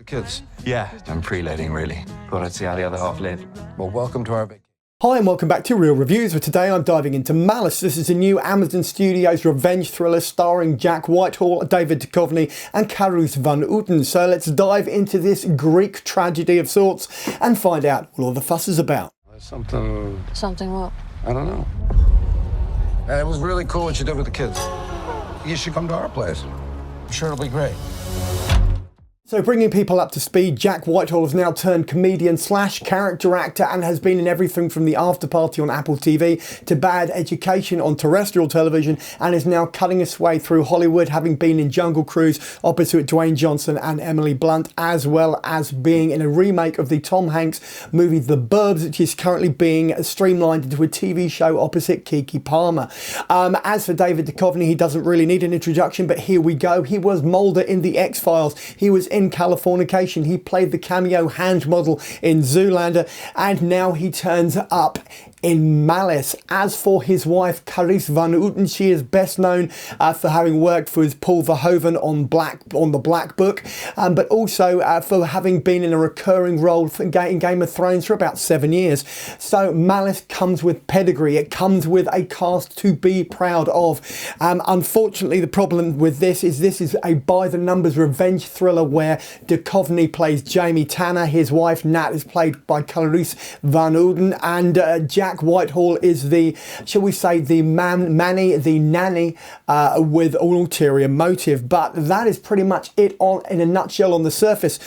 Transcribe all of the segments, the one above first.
Kids. Yeah, I'm pre-loading really. Thought I'd see how the other half lived. Well, welcome to our big... Hi and welcome back to Real Reviews, where today I'm diving into Malice. This is a new Amazon Studios revenge thriller starring Jack Whitehall, David Duchovny and Carice van Houten. So let's dive into this Greek tragedy of sorts and find out what all the fuss is about. Something what? I don't know. And it was really cool what you did with the kids. You should come to our place. I'm sure it'll be great. So bringing people up to speed, Jack Whitehall has now turned comedian slash character actor and has been in everything from The After Party on Apple TV to Bad Education on terrestrial television, and is now cutting his way through Hollywood, having been in Jungle Cruise opposite Dwayne Johnson and Emily Blunt, as well as being in a remake of the Tom Hanks movie The Burbs, which is currently being streamlined into a TV show opposite Keke Palmer. As for David Duchovny, he doesn't really need an introduction, but here we go. He was Mulder in The X-Files. He was in Californication. He played the cameo hand model in Zoolander, and now he turns up in Malice. As for his wife, Carice van Houten, she is best known for having worked for Paul Verhoeven on the Black Book, but also for having been in a recurring role in Game of Thrones for about 7 years. So Malice comes with pedigree. It comes with a cast to be proud of. Unfortunately, the problem with this is a by-the-numbers revenge thriller where Duchovny plays Jamie Tanner, his wife Nat is played by Carice van Houten, and Jack Whitehall is the, shall we say, the nanny with an ulterior motive. But that is pretty much it in a nutshell on the surface.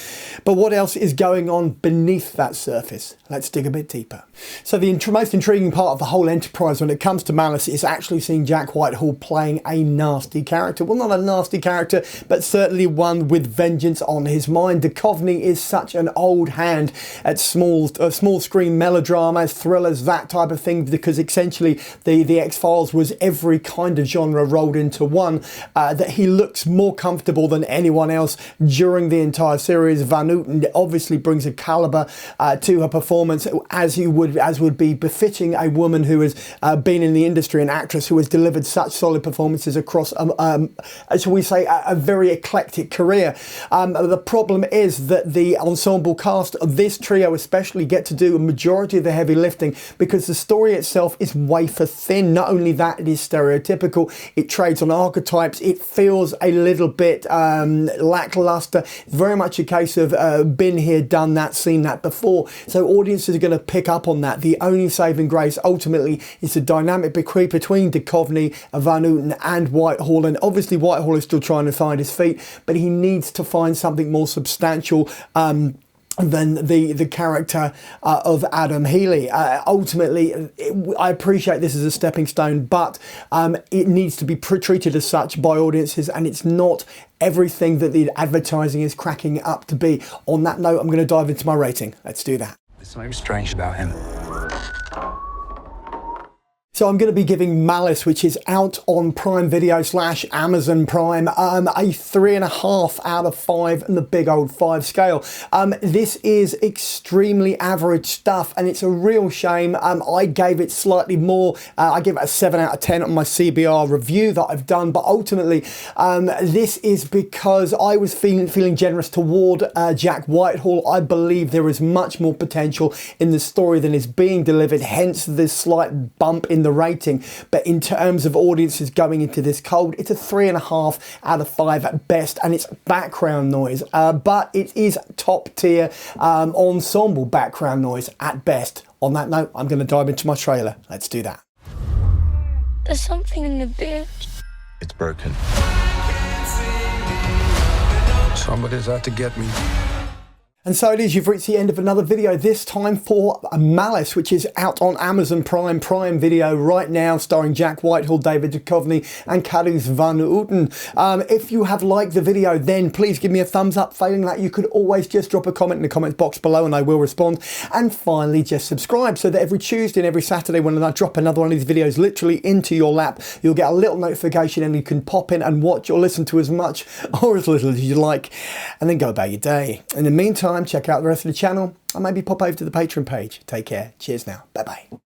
But what else is going on beneath that surface? Let's dig a bit deeper. So the most intriguing part of the whole enterprise when it comes to Malice is actually seeing Jack Whitehall playing a nasty character. Well, not a nasty character, but certainly one with vengeance on his mind. Duchovny is such an old hand at small screen melodramas, thrillers, that type of thing, because essentially the X-Files was every kind of genre rolled into one, that he looks more comfortable than anyone else during the entire series. Van Houten obviously brings a caliber to her performance as would be befitting a woman who has been in the industry, an actress who has delivered such solid performances across shall we say a very eclectic career. The problem is that the ensemble cast of this trio especially get to do a majority of the heavy lifting, because the story itself is wafer thin. Not only that, it is stereotypical, it trades on archetypes, it feels a little bit lackluster. Very much a case of been here, done that, seen that before. So audiences are going to pick up on that. The only saving grace ultimately is the dynamic between Duchovny, Van Houten and Whitehall. And obviously Whitehall is still trying to find his feet, but he needs to find something more substantial than the character of Adam Healy. Ultimately, I appreciate this as a stepping stone, but it needs to be treated as such by audiences, and it's not everything that the advertising is cracking up to be. On that note, I'm going to dive into my rating. Let's do that. There's something strange about him. So I'm going to be giving Malice, which is out on Prime Video / Amazon Prime, a 3.5 out of 5 in the big old 5 scale. This is extremely average stuff, and it's a real shame. I gave it slightly more. I give it a 7 out of 10 on my CBR review that I've done, but ultimately this is because I was feeling generous toward Jack Whitehall. I believe there is much more potential in the story than is being delivered, hence this slight bump in the rating. But in terms of audiences going into this cold, it's a 3.5 out of 5 at best, and it's background noise, but it is top tier ensemble background noise at best. On that note, I'm going to dive into my trailer. Let's do that. There's something in the bed. It's broken. Somebody's out to get me. And so it is, you've reached the end of another video, this time for Malice, which is out on Amazon Prime Video right now, starring Jack Whitehall, David Duchovny and Carice van Houten. If you have liked the video, then please give me a thumbs up. Failing that, you could always just drop a comment in the comments box below and I will respond. And finally, just subscribe so that every Tuesday and every Saturday when I drop another one of these videos literally into your lap, you'll get a little notification and you can pop in and watch or listen to as much or as little as you like, and then go about your day. In the meantime, check out the rest of the channel and maybe pop over to the Patreon page. Take care. Cheers now. Bye bye.